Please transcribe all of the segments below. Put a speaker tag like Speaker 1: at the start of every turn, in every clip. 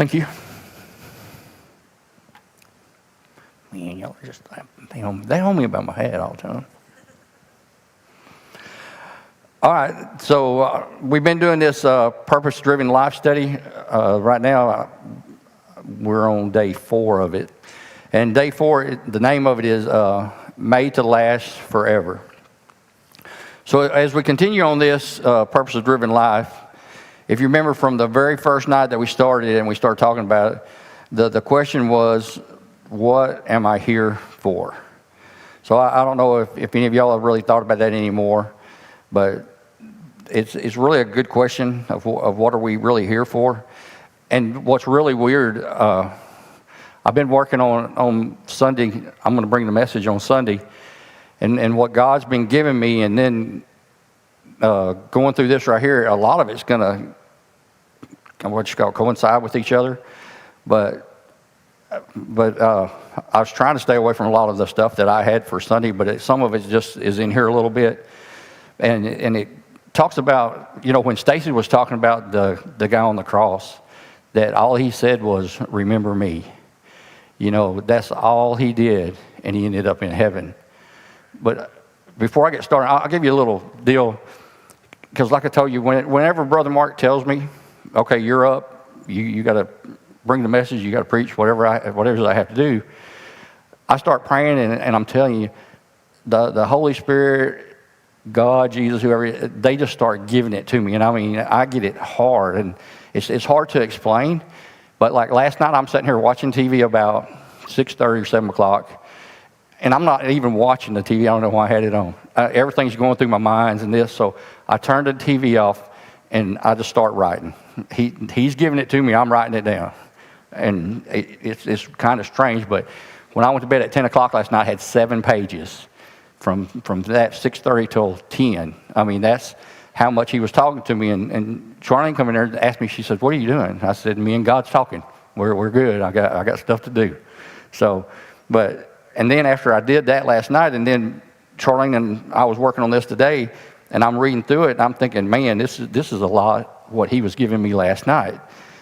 Speaker 1: Thank you. Man, y'all just, they hold me about my head all the time. All right, so we've been doing this purpose-driven life study. Right now, we're on day 4 of it. And day 4, the name of it is Made to Last Forever. So as we continue on this purpose-driven life, if you remember from the very first night that we started and we started talking about it, the question was, what am I here for? So I don't know if any of y'all have really thought about that anymore, but it's really a good question of what are we really here for. And what's really weird, I've been working on Sunday. I'm going to bring the message on Sunday, and what God's been giving me, and then going through this right here, a lot of it's going to coincide with each other. But I was trying to stay away from a lot of the stuff that I had for Sunday, but some of it just is in here a little bit, and it talks about, when Stacy was talking about the guy on the cross, that all he said was, remember me. That's all he did, and he ended up in heaven. But before I get started, I'll give you a little deal, because like I told you, whenever Brother Mark tells me, okay, you're up, you got to bring the message, you got to preach, whatever I have to do, I start praying, and I'm telling you, the Holy Spirit, God, Jesus, whoever, they just start giving it to me. And I get it hard, and it's hard to explain. But like last night, I'm sitting here watching TV about 6:30 or 7 o'clock, and I'm not even watching the TV. I don't know why I had it on. Everything's going through my mind and this, so I turned the TV off, and I just start writing. He's giving it to me. I'm writing it down. And it's kind of strange, but when I went to bed at 10 o'clock last night, I had 7 pages. From that 6:30 till 10. That's how much he was talking to me. And Charlene come in there and asked me, she said, what are you doing? I said, me and God's talking. We're good. I got stuff to do. So, and then after I did that last night, and then Charlene and I was working on this today, and I'm reading through it, and I'm thinking, man, this is a lot what he was giving me last night.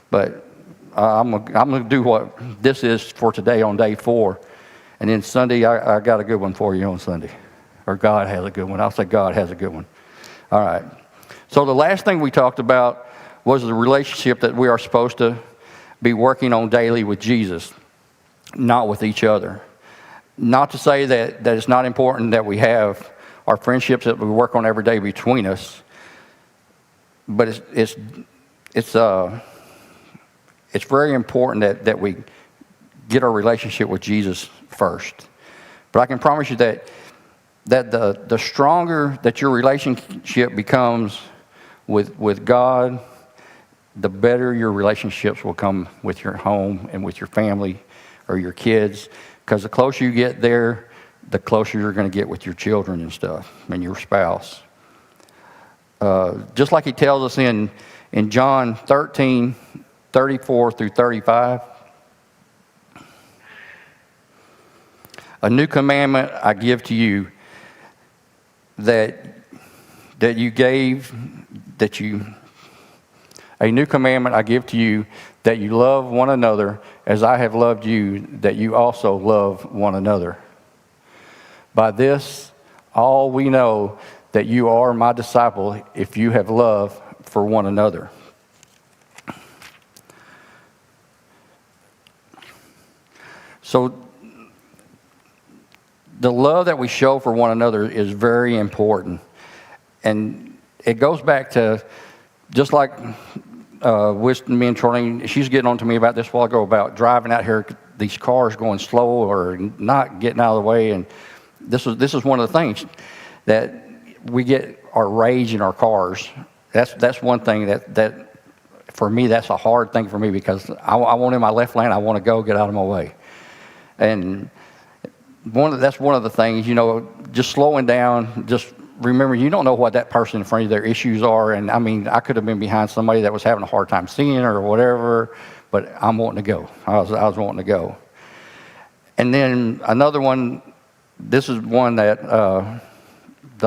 Speaker 1: But I'm going to do what this is for today on day 4. And then Sunday, I got a good one for you on Sunday. Or God has a good one. I'll say God has a good one. All right. So the last thing we talked about was the relationship that we are supposed to be working on daily with Jesus, not with each other. Not to say that it's not important that we have our friendships that we work on every day between us, but it's very important that we get our relationship with Jesus first. But I can promise you that the stronger that your relationship becomes with God, the better your relationships will come with your home and with your family or your kids. Because the closer you get there, the closer you're going to get with your children and stuff and your spouse. Just like he tells us in John 13, 34 through 35. A new commandment I give to you, a new commandment I give to you, that you love one another as I have loved you, that you also love one another. By this, all we know that you are my disciple, if you have love for one another. So, the love that we show for one another is very important. And it goes back to, just like with me and Charlene, she's getting on to me about this a while ago, about driving out here, these cars going slow or not getting out of the way. And this is one of the things that we get our rage in our cars. That's one thing that for me, that's a hard thing for me, because I want in my left lane, I want to go, get out of my way. And that's one of the things, just slowing down, just remember, you don't know what that person in front of you, their issues are. And I could have been behind somebody that was having a hard time seeing or whatever, but I'm wanting to go. I was wanting to go. And then another one, this is one that the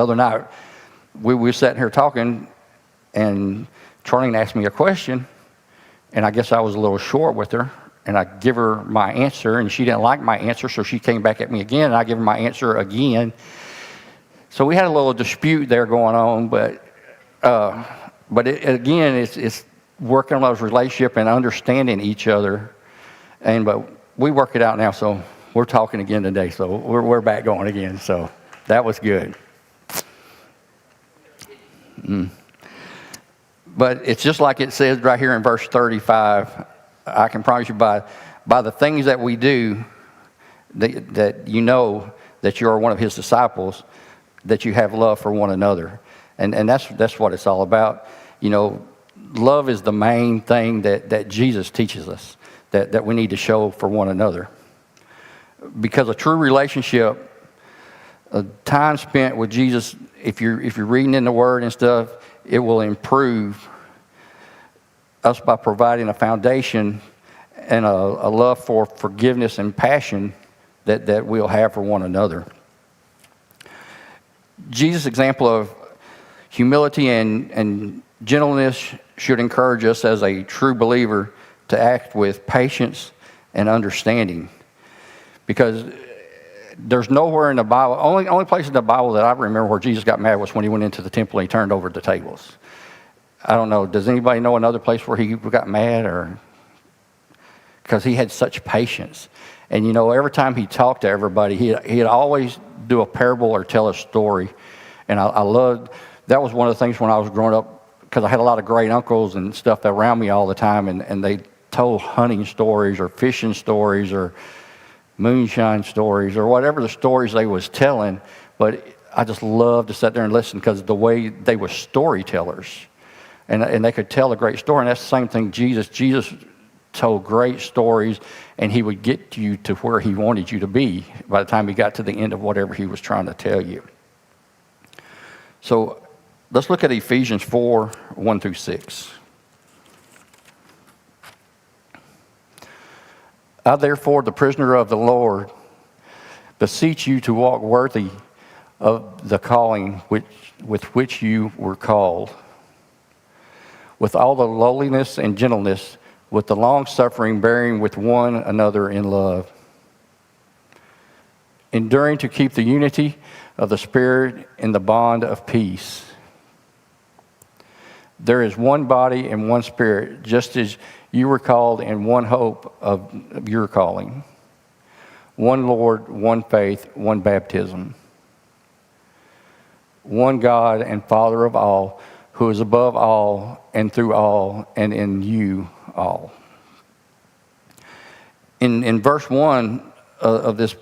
Speaker 1: other night, we were sitting here talking, and Charlene asked me a question, and I guess I was a little short with her, and I give her my answer, and she didn't like my answer, so she came back at me again, and I give her my answer again. So we had a little dispute there going on, but again, it's working on those relationships and understanding each other, but we work it out now, so we're talking again today, so we're back going again, so that was good. But it's just like it says right here in verse 35. I can promise you by the things that we do, that you know that you are one of his disciples, that you have love for one another. And that's what it's all about. You know, love is the main thing that Jesus teaches us, that we need to show for one another. Because a true relationship, time spent with Jesus, if you're reading in the Word and stuff, it will improve us by providing a foundation and a love for forgiveness and passion that we'll have for one another. Jesus' example of humility and gentleness should encourage us as a true believer to act with patience and understanding. Because there's nowhere in the Bible, only place in the Bible that I remember where Jesus got mad was when he went into the temple and he turned over the tables. I don't know, does anybody know another place where he got mad? Or because he had such patience. And you know, every time he talked to everybody, he'd always do a parable or tell a story. And I loved, that was one of the things when I was growing up, because I had a lot of great uncles and stuff around me all the time, and they told hunting stories or fishing stories or moonshine stories or whatever the stories they was telling. But I just loved to sit there and listen because the way they were storytellers. And they could tell a great story. And that's the same thing Jesus told great stories, and he would get you to where he wanted you to be by the time he got to the end of whatever he was trying to tell you. So let's look at Ephesians 4, 1 through 6. I, therefore, the prisoner of the Lord, beseech you to walk worthy of the calling with which you were called, with all the lowliness and gentleness, with the long-suffering, bearing with one another in love, enduring to keep the unity of the Spirit in the bond of peace. There is one body and one Spirit, just as you were called in one hope of your calling. One Lord, one faith, one baptism. One God and Father of all, who is above all and through all and in you all. In verse 1 of this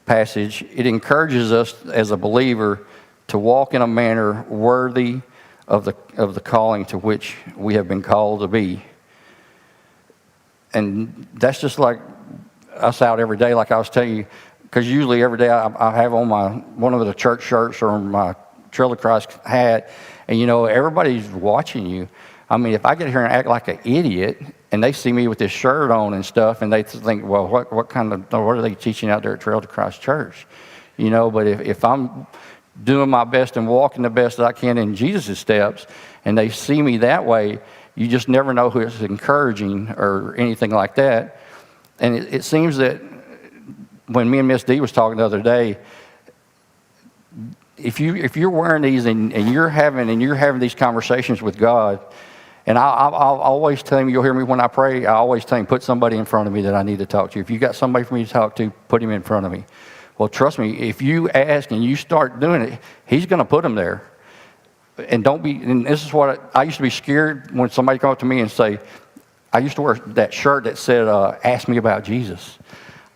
Speaker 1: passage, it encourages us as a believer to walk in a manner worthy of the calling to which we have been called to be. And that's just like us out every day, like I was telling you, because usually every day I have on one of the church shirts or my Trail of Christ hat, and you know, everybody's watching you. I mean, if I get here and act like an idiot, and they see me with this shirt on and stuff, and they think, well, what are they teaching out there at Trail of Christ Church? You know, but if I'm doing my best and walking the best that I can in Jesus' steps, and they see me that way, you just never know who is encouraging or anything like that. And it seems that when me and Miss D was talking the other day, if you're wearing these and you're having these conversations with God, and I'll always tell him, you'll hear me when I pray, I always tell him, put somebody in front of me that I need to talk to. If you got somebody for me to talk to, put him in front of me. Well, trust me, if you ask and you start doing it, he's going to put them there. And and this is what I used to be scared when somebody come up to me and say, I used to wear that shirt that said, ask me about Jesus.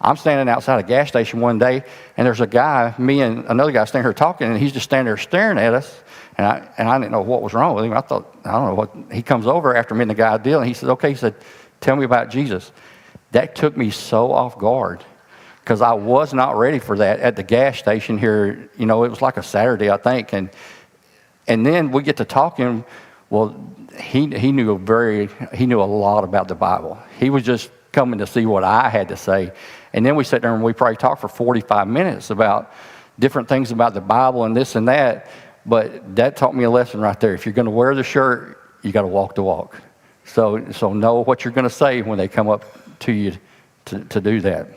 Speaker 1: I'm standing outside a gas station one day, and there's a guy, me and another guy standing here talking, and he's just standing there staring at us, and I didn't know what was wrong with him. I thought, I don't know what. He comes over after me and the guy deal, and he said, okay, he said, tell me about Jesus. That took me so off guard, because I was not ready for that at the gas station here. You know, it was like a Saturday, I think, and then we get to talking. Well, he knew a lot about the Bible. He was just coming to see what I had to say. And then we sat there and we probably talked for 45 minutes about different things about the Bible and this and that. But that taught me a lesson right there. If you're going to wear the shirt, you got to walk the walk. So know what you're going to say when they come up to you to do that.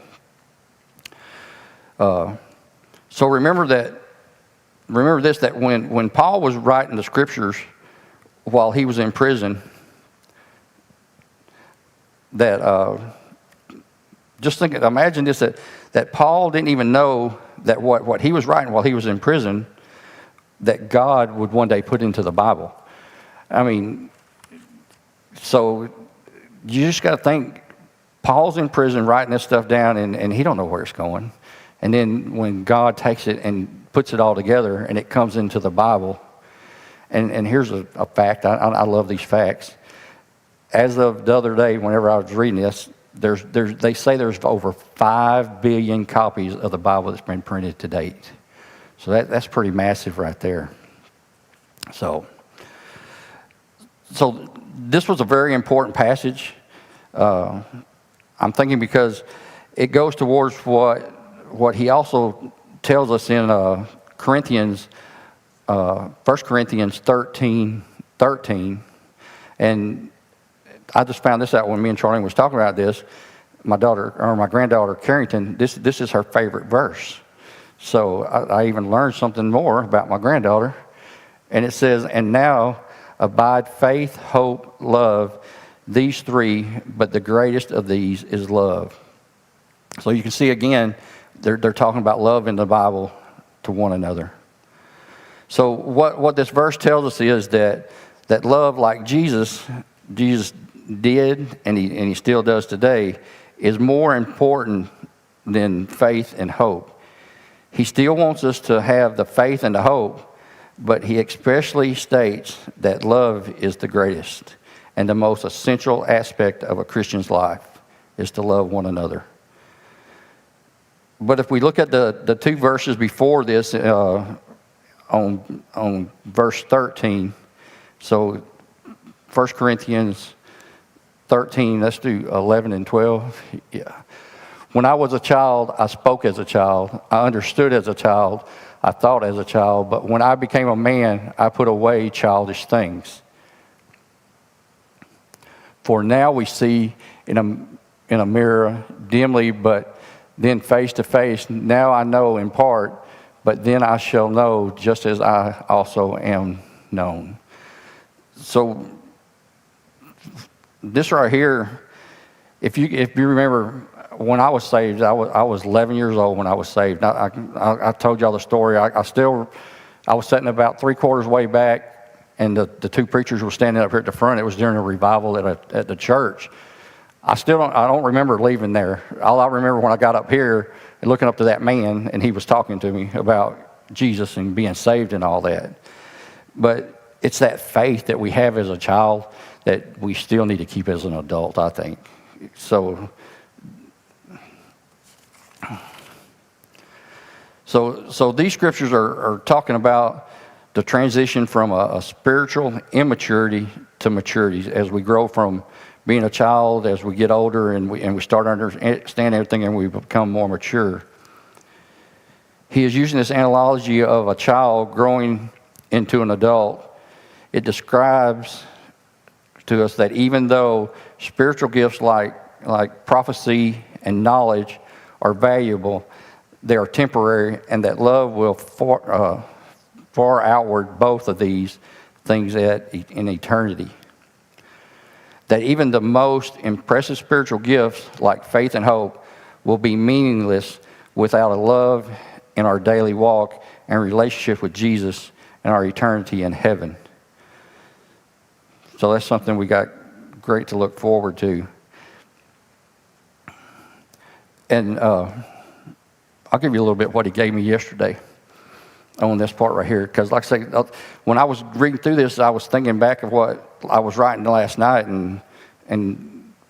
Speaker 1: So remember this, that when Paul was writing the scriptures while he was in prison, that just think, imagine this, that Paul didn't even know that what he was writing while he was in prison, that God would one day put into the Bible. I mean, so you just got to think, Paul's in prison writing this stuff down, and he don't know where it's going. And then when God takes it and puts it all together and it comes into the Bible, and here's a fact, I love these facts. As of the other day, whenever I was reading this, they say there's over 5 billion copies of the Bible that's been printed to date. So that's pretty massive right there. So this was a very important passage. I'm thinking because it goes towards what he also tells us in Corinthians, 1 Corinthians 13. And I just found this out when me and Charlene was talking about this. My granddaughter Carrington, this is her favorite verse. So I even learned something more about my granddaughter. And it says, "And now abide faith, hope, love, these three, but the greatest of these is love." So you can see again, they're talking about love in the Bible to one another. So what this verse tells us is that love, like Jesus did and he still does today, is more important than faith and hope. He still wants us to have the faith and the hope, but he especially states that love is the greatest and the most essential aspect of a Christian's life is to love one another. But if we look at the two verses before this, on verse 13, so 1 Corinthians 13, let's do 11 and 12. Yeah. "When I was a child, I spoke as a child. I understood as a child. I thought as a child. But when I became a man, I put away childish things. For now we see in a mirror dimly, but then face to face. Now I know in part, but then I shall know just as I also am known." So this right here, if you remember, when I was saved, I was 11 years old when I was saved. I told y'all the story. I was sitting about 3/4 way back, and the two preachers were standing up here at the front. It was during a revival at the church. I don't remember leaving there. All I remember when I got up here and looking up to that man, and he was talking to me about Jesus and being saved and all that. But it's that faith that we have as a child that we still need to keep as an adult, I think. So these scriptures are talking about the transition from a spiritual immaturity to maturity as we grow from being a child, as we get older and we start understanding everything and we become more mature. He is using this analogy of a child growing into an adult. It describes to us that even though spiritual gifts like prophecy and knowledge are valuable, they are temporary, and that love will far outward both of these things in eternity. That even the most impressive spiritual gifts like faith and hope will be meaningless without a love in our daily walk and relationship with Jesus and our eternity in heaven. So that's something we got great to look forward to. And I'll give you a little bit what he gave me yesterday on this part right here. Because like I say, when I was reading through this, I was thinking back of what I was writing last night. And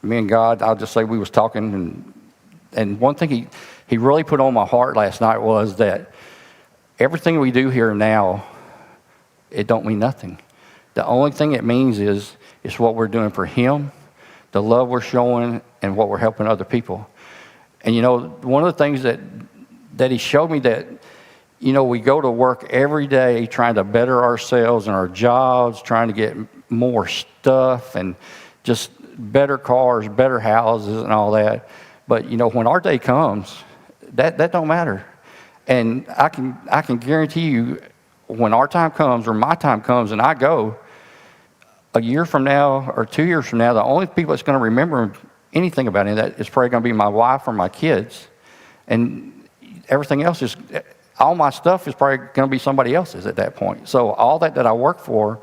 Speaker 1: me and God, I'll just say we was talking. And one thing he really put on my heart last night was that everything we do here now, it don't mean nothing. The only thing it means is what we're doing for him, the love we're showing, and what we're helping other people. And, you know, one of the things that he showed me that, you know, we go to work every day trying to better ourselves and our jobs, trying to get more stuff and just better cars, better houses, and all that. But when our day comes, that don't matter. And I can guarantee you, when our time comes or my time comes, and I go, a year from now or 2 years from now, the only people that's going to remember anything about any of that is probably going to be my wife or my kids, and everything else is. All my stuff is probably going to be somebody else's at that point. So all that I work for,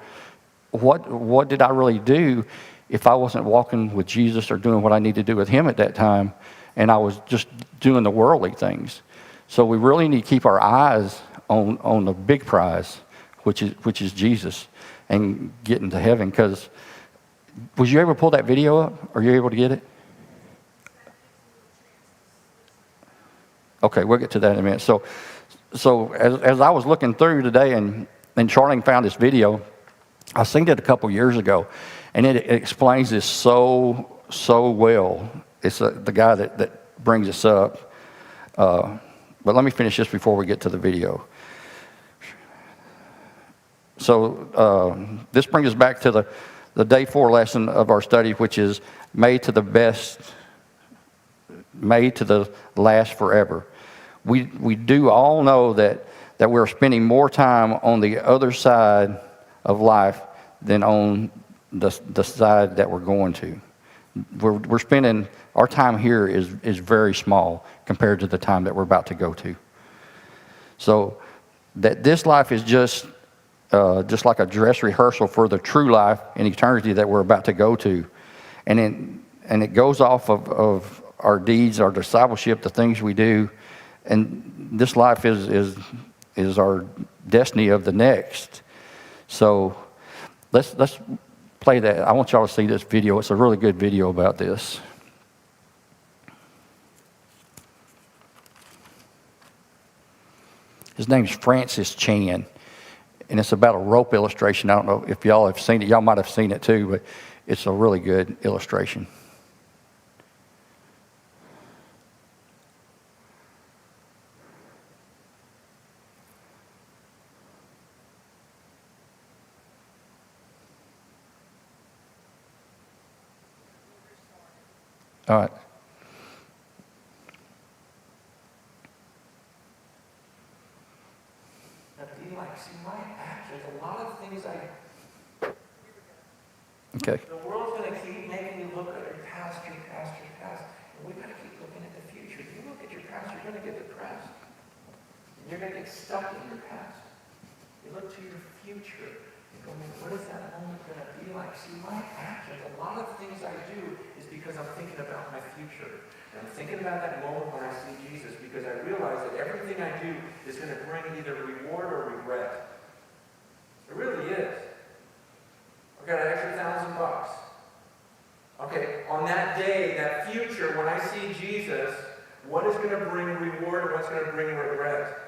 Speaker 1: what did I really do if I wasn't walking with Jesus or doing what I need to do with Him at that time, and I was just doing the worldly things? So we really need to keep our eyes on the big prize, which is Jesus, and getting to heaven. Because was you able to pull that video up? Are you able to get it? Okay, we'll get to that in a minute. So as I was looking through today, and Charlene found this video, I seen it a couple years ago, and it explains this so well. It's the guy that brings this up. But let me finish this before we get to the video. So this brings us back to the day 4 lesson of our study, which is made to the best, made to the last forever. We do all know that we're spending more time on the other side of life than on the side that we're going to. We're spending, our time here is very small compared to the time that we're about to go to. So that this life is just like a dress rehearsal for the true life in eternity that we're about to go to. And it goes off of our deeds, our discipleship, the things we do. And this life is our destiny of the next. So let's play that. I want y'all to see this video. It's a really good video about this. His name's Francis Chan, and it's about a rope illustration. I don't know if y'all have seen it. Y'all might have seen it too, but it's a really good illustration. All right.
Speaker 2: Now, do you see my actions? A lot of things
Speaker 1: Okay.
Speaker 2: the world's going to keep making you look at your past. And we've got to keep looking at the future. If you look at your past, you're going to get depressed. And you're going to get stuck in your past. You look to your future. You go, what is that moment going to be like? See, my actions, a lot of things I do is because I'm thinking about my future. And I'm thinking about that moment when I see Jesus, because I realize that everything I do is going to bring either reward or regret. It really is. I've got an extra $1,000. Okay, on that day, that future, when I see Jesus, what is going to bring reward and what's going to bring regret?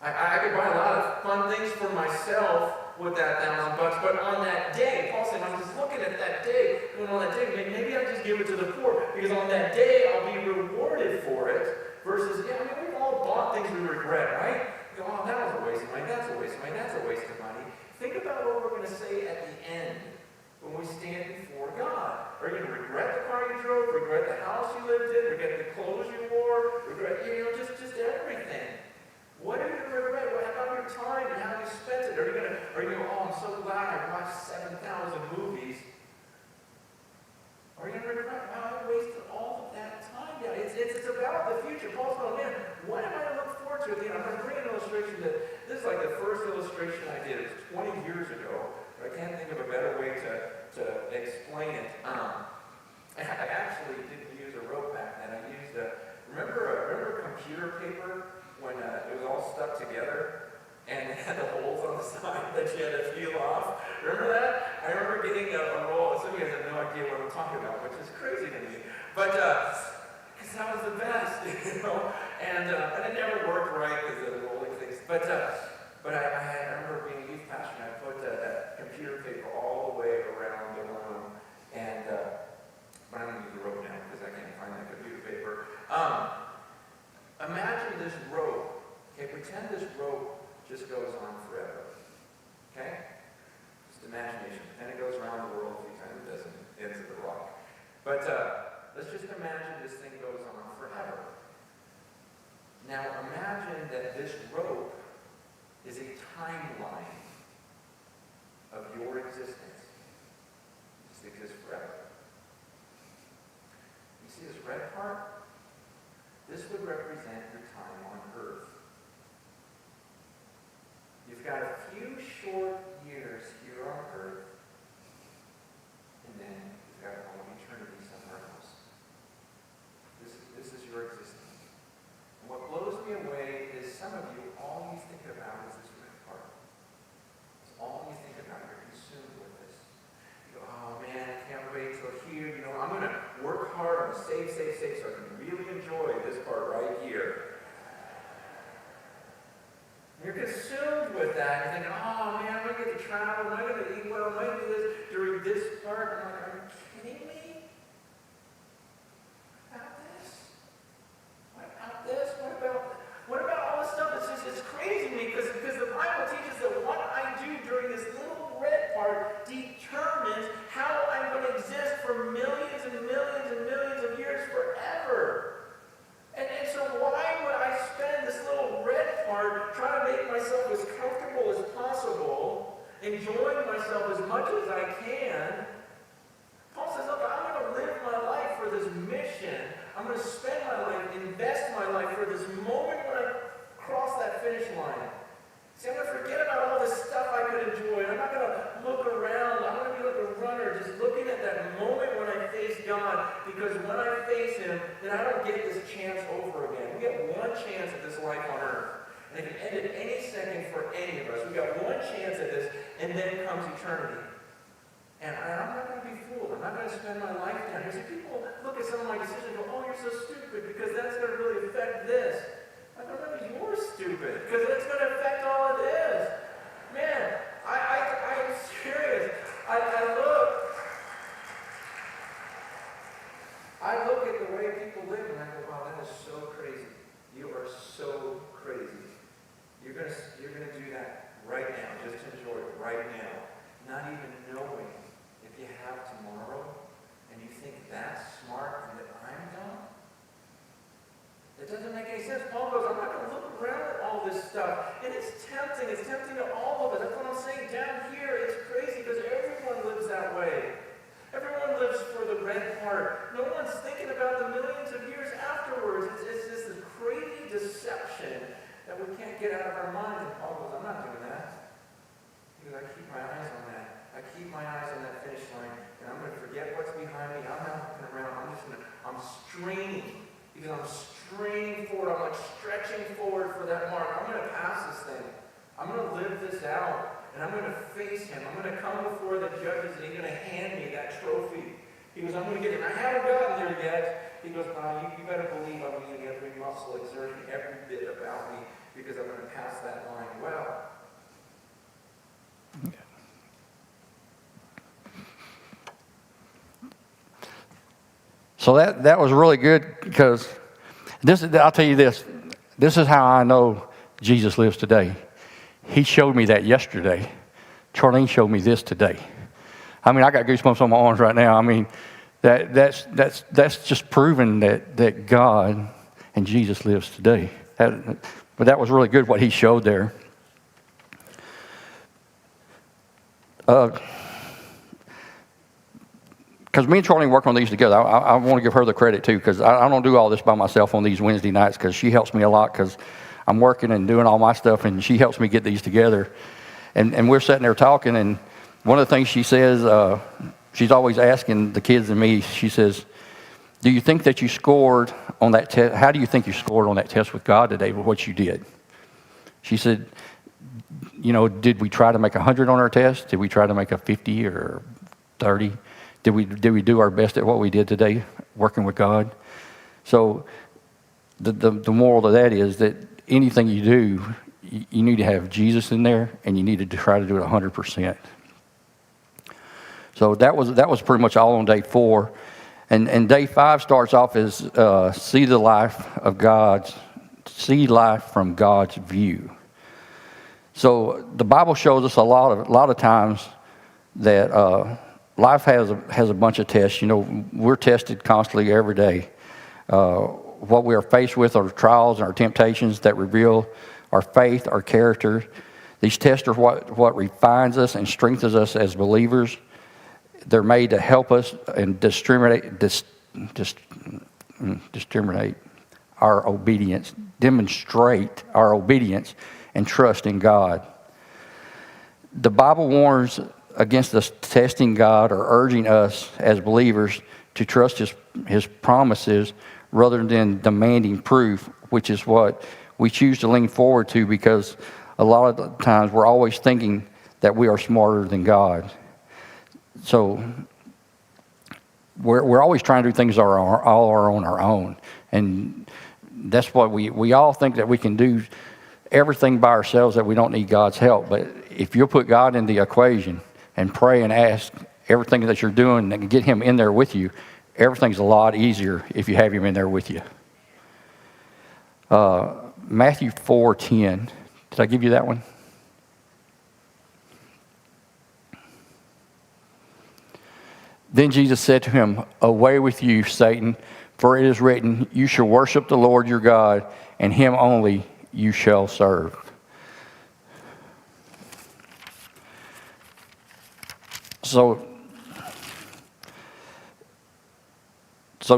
Speaker 2: I could buy a lot of fun things for myself with that $1,000, but on that day, Paul said, I'm just looking at that day, and on that day, maybe I just give it to the poor, because on that day, I'll be rewarded for it, versus, we've all bought things we regret, right? You go, oh, that was a waste of money, that's a waste of money, that's a waste of money. Think about what we're going to say at the end, when we stand before God. Are you going to regret the car you drove, regret the house you lived in, regret the clothes you wore, regret, just everything? What are you going to regret? What about your time and how you spent it? Are you going to go, oh, I'm so glad I watched 7,000 movies? Are you going to regret, wow, I wasted all of that time? Yeah, it's about the future. Paul's going, man, what am I to look forward to? I'm going to bring an illustration that, this is like the first illustration I did. It was 20 years ago, but I can't think of a better way to explain it. I actually didn't use a rope back then. I used remember computer paper? When it was all stuck together and it had the holes on the side that you had to peel off. Remember that? I remember getting a roll. Some of you guys have no idea what I'm talking about, which is crazy to me. But, because that was the best, And it never worked right because of the rolling things. But I remember being a youth pastor, and I put that computer paper all the way around the room. And, but I'm going to use the rope now because I can't find that computer paper. Imagine this rope. Okay, pretend this rope just goes on forever. Okay? Just imagination. And it goes around the world. But let's just imagine this thing goes on forever. Now imagine that this rope is a timeline of your existence. It just exists forever. You see this red part? This would represent your time on earth. You've got a few short years here on earth, and then you've got all of eternity somewhere else. This is your existence. And what blows me away is some of you, all you think about is this red part. It's all you think about. You're consumed with this. You go, oh man, I can't wait till here. You know, I'm going to work hard. I'm going to save so I can really enjoy this part right here. You're consumed with that. You're thinking, oh man, am I going to travel? Am I going to eat well? Am I going to do this during this part? I'm like, are you kidding me? What about this? What about this? What about all this stuff? It's crazy to me because the Bible teaches that what I do during this little red part determines how I'm going to exist for millions and millions and millions of years forever. And so why would I spend this little red part trying to make myself as comfortable as possible, enjoying myself as much as I can? Paul says, look, I'm going to live my life for this mission. I'm going to spend my life, invest my life for this moment when I cross that finish line. See, I'm going to forget about all this stuff I could enjoy. I'm not going to look around. I'm going to be like a runner just looking at that moment when I face God, because when I face Him, then I don't get this chance over again. We get one chance at this life on earth. And it can end at any second for any of us. We've got one chance at this, and then comes eternity. And I'm not going to be fooled. I'm not going to spend my life down here. See, people look at some of my decisions and go, oh, you're so stupid because that's going to really affect this. I go, no, you're stupid because it's going to affect all of this. Man, I'm serious. I look at the way people live and I go, wow, that is so crazy. You are so crazy. You're gonna do that right now. Just enjoy it right now. Not even knowing if you have tomorrow, and you think that's smart and that I'm dumb. It doesn't make any sense. Paul goes, I'm not going to look around at all this stuff. And it's tempting. It's tempting to all of us. That's what I'm saying. Down here, it's crazy because everyone lives that way. Everyone lives for the red part. No one's thinking about the millions of years afterwards. It's just this crazy deception that we can't get out of our minds. And Paul goes, I'm not doing that. Because I keep my eyes on that. I keep my eyes on that finish line. And I'm going to forget what's behind me. I'm not looking around. I'm straining. Because I'm straining forward. I'm like stretching forward for that mark. I'm going to pass this thing. I'm going to live this out. And I'm going to face Him. I'm going to come before the judges and He's going to hand me that trophy. He goes, I'm going to get it. And I haven't gotten there yet. He goes, you better believe I'm using every muscle, exerting every bit about me because I'm going to pass that line well.
Speaker 1: Okay. So that was really good because I'll tell you this is how I know Jesus lives today. He showed me that yesterday. Charlene showed me this today. I mean, I got goosebumps on my arms right now. I mean, that's just proving that God and Jesus lives today. But that was really good what he showed there. Because me and Charlene work on these together. I want to give her the credit too, because I don't do all this by myself on these Wednesday nights, because she helps me a lot because I'm working and doing all my stuff, and she helps me get these together. And we're sitting there talking, and one of the things she says, she's always asking the kids and me, she says, do you think that you scored on that test? How do you think you scored on that test with God today with what you did? She said, did we try to make 100 on our test? Did we try to make a 50 or 30? Did we do our best at what we did today, working with God? So the moral of that is that anything you do, you need to have Jesus in there, and you need to try to do it 100%. So that was pretty much all on day 4. And day 5 starts off as see life from God's view. So the Bible shows us a lot of times that life has a bunch of tests. You know, we're tested constantly every day. What we are faced with are trials and our temptations that reveal our faith, our character. These tests are what refines us and strengthens us as believers. They're made to help us and demonstrate our obedience and trust in God. The Bible warns against us testing God or urging us as believers to trust His promises rather than demanding proof, which is what we choose to lean forward to, because a lot of the times we're always thinking that we are smarter than God. So we're always trying to do things on our own. And that's what we all think, that we can do everything by ourselves, that we don't need God's help. But if you'll put God in the equation and pray and ask everything that you're doing and get Him in there with you, everything's a lot easier if you have Him in there with you. Matthew 4:10. Did I give you that one? Then Jesus said to him, "Away with you, Satan, for it is written, you shall worship the Lord your God, and Him only you shall serve." So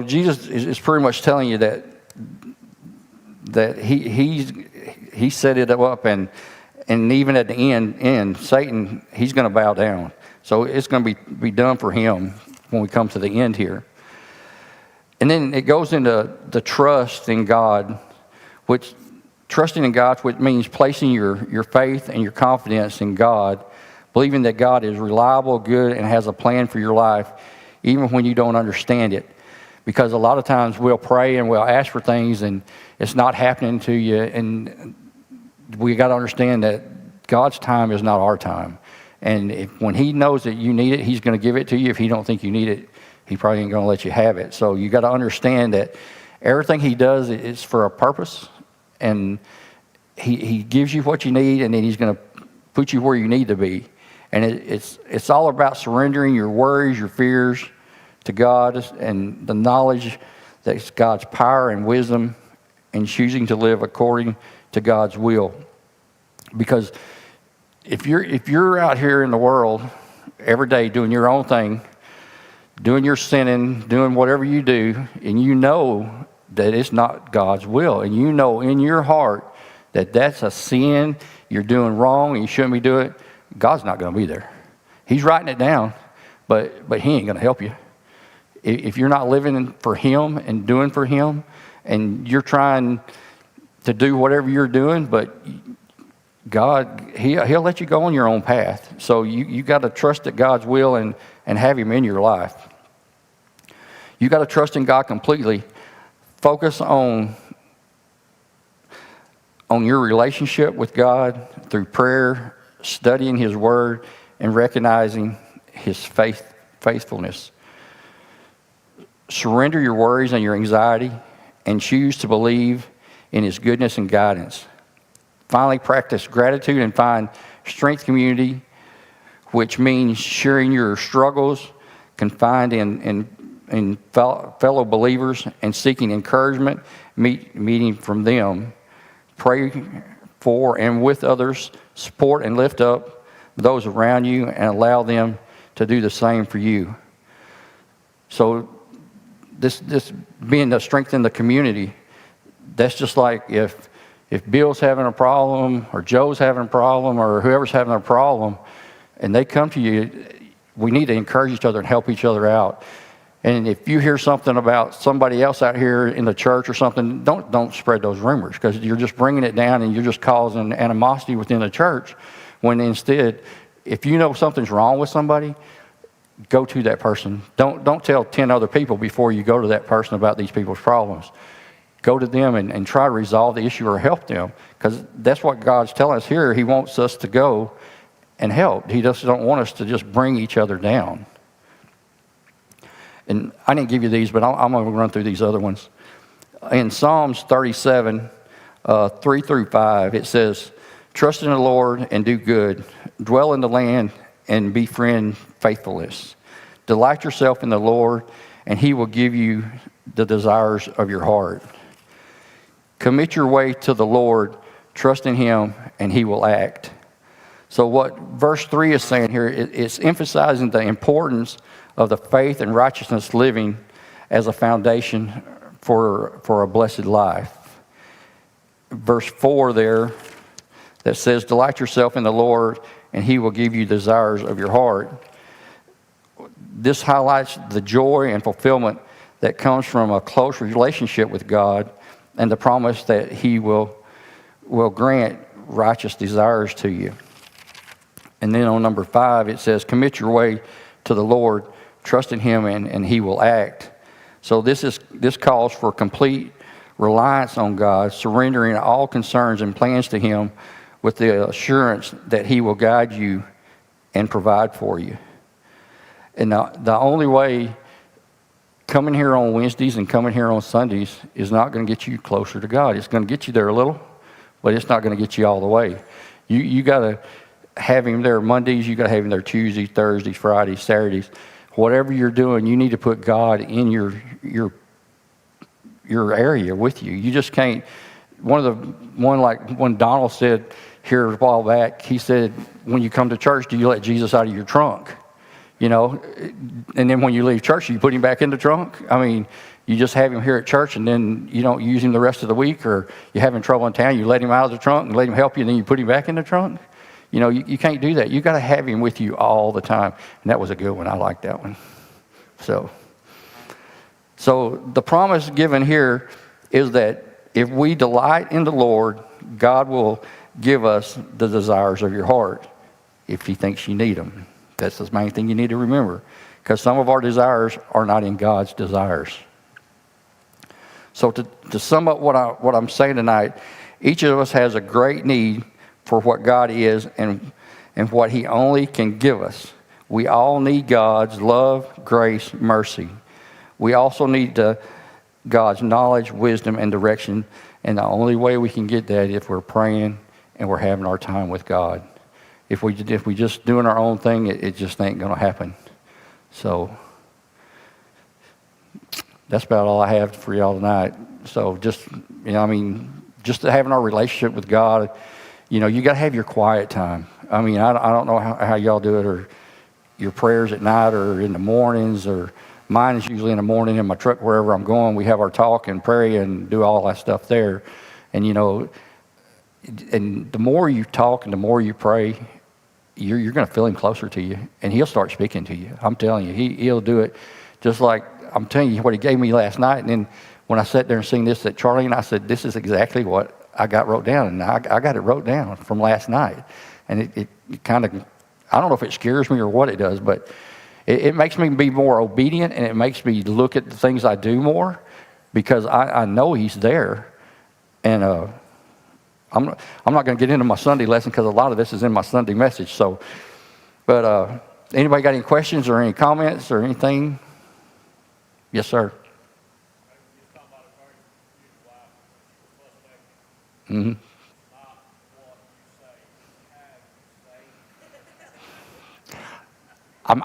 Speaker 1: Jesus is pretty much telling you that he set it up, and even at the end, Satan, he's going to bow down. So it's going to be done for him when we come to the end here. And then it goes into the trust in God, which means placing your faith and your confidence in God, believing that God is reliable, good, and has a plan for your life, even when you don't understand it. Because a lot of times we'll pray and we'll ask for things and it's not happening to you, and we got to understand that God's time is not our time. And when He knows that you need it, He's going to give it to you. If He don't think you need it, He probably ain't going to let you have it. So you got to understand that everything He does is for a purpose, and He gives you what you need, and then He's going to put you where you need to be. And it's all about surrendering your worries, your fears to God, and the knowledge that it's God's power and wisdom, and choosing to live according to God's will. Because if you're out here in the world every day doing your own thing, doing your sinning, doing whatever you do, and you know that it's not God's will, and you know in your heart that that's a sin, you're doing wrong, and you shouldn't be doing it, God's not going to be there. He's writing it down, but He ain't going to help you. If you're not living for Him and doing for Him, and you're trying to do whatever you're doing, but God, He'll let you go on your own path. So you got to trust that God's will and have Him in your life. You got to trust in God completely. Focus on your relationship with God through prayer, studying His Word, and recognizing His faithfulness. Surrender your worries and your anxiety and choose to believe in His goodness and guidance. Finally, practice gratitude and find strength community, which means sharing your struggles, confide in fellow believers, and seeking encouragement, meeting from them. Pray for and with others, support and lift up those around you, and allow them to do the same for you. So this being the strength in the community, that's just like if Bill's having a problem, or Joe's having a problem, or whoever's having a problem, and they come to you, we need to encourage each other and help each other out. And if you hear something about somebody else out here in the church or something, don't spread those rumors, because you're just bringing it down and you're just causing animosity within the church. When instead, if you know something's wrong with somebody, go to that person. Don't tell 10 other people before you go to that person about these people's problems. Go to them and try to resolve the issue or help them, because that's what God's telling us here. He wants us to go and help. He just don't want us to just bring each other down. And I didn't give you these, but I'm going to run through these other ones. In Psalms 37, 3 through 5, it says, "Trust in the Lord and do good. Dwell in the land and befriend faithfulness. Delight yourself in the Lord, and he will give you the desires of your heart. Commit your way to the Lord, trust in him, and he will act. So what verse 3 is saying here, it's emphasizing the importance of the faith and righteousness living as a foundation for a blessed life. Verse 4 there that says, delight yourself in the Lord, and he will give you desires of your heart. This highlights the joy and fulfillment that comes from a close relationship with God and the promise that he will grant righteous desires to you. And then on number 5, it says, commit your way to the Lord, trust in him, and he will act. So this calls for complete reliance on God, surrendering all concerns and plans to him with the assurance that he will guide you and provide for you. And the only way coming here on Wednesdays and coming here on Sundays is not going to get you closer to God. It's going to get you there a little, but it's not going to get you all the way. You got to have him there Mondays, you got to have him there Tuesdays, Thursdays, Fridays, Saturdays. Whatever you're doing, you need to put God in your area with you. You just can't. When Donald said here a while back, he said, when you come to church, do you let Jesus out of your trunk? You know, and then when you leave church, you put him back in the trunk. I mean, you just have him here at church, and then you don't use him the rest of the week, or you're having trouble in town, you let him out of the trunk and let him help you, and then you put him back in the trunk. You know, you can't do that. You got to have him with you all the time. And that was a good one. I like that one. So the promise given here is that if we delight in the Lord, God will give us the desires of your heart if he thinks you need them. That's the main thing you need to remember, because some of our desires are not in God's desires. So to sum up what I'm saying tonight, each of us has a great need for what God is and what he only can give us. We all need God's love, grace, mercy. We also need God's knowledge, wisdom, and direction, and the only way we can get that is if we're praying and we're having our time with God. If we just doing our own thing, it just ain't going to happen. So that's about all I have for y'all tonight. So just having our relationship with God, you got to have your quiet time. I mean, I don't know how y'all do it, or your prayers at night or in the mornings, or mine is usually in the morning in my truck wherever I'm going. We have our talk and pray and do all that stuff there. And, and the more you talk and the more you pray, you're going to feel him closer to you, and he'll start speaking to you. I'm telling you, he'll do it just like I'm telling you what he gave me last night. And then when I sat there and sing this at Charlie, and I said, this is exactly what I got wrote down, and I got it wrote down from last night. And it kind of, I don't know if it scares me or what it does, but it makes me be more obedient, and it makes me look at the things I do more, because I know he's there. And I'm not going to get into my Sunday lesson, because a lot of this is in my Sunday message. So, but anybody got any questions or any comments or anything? Yes, sir. Mm-hmm. I'm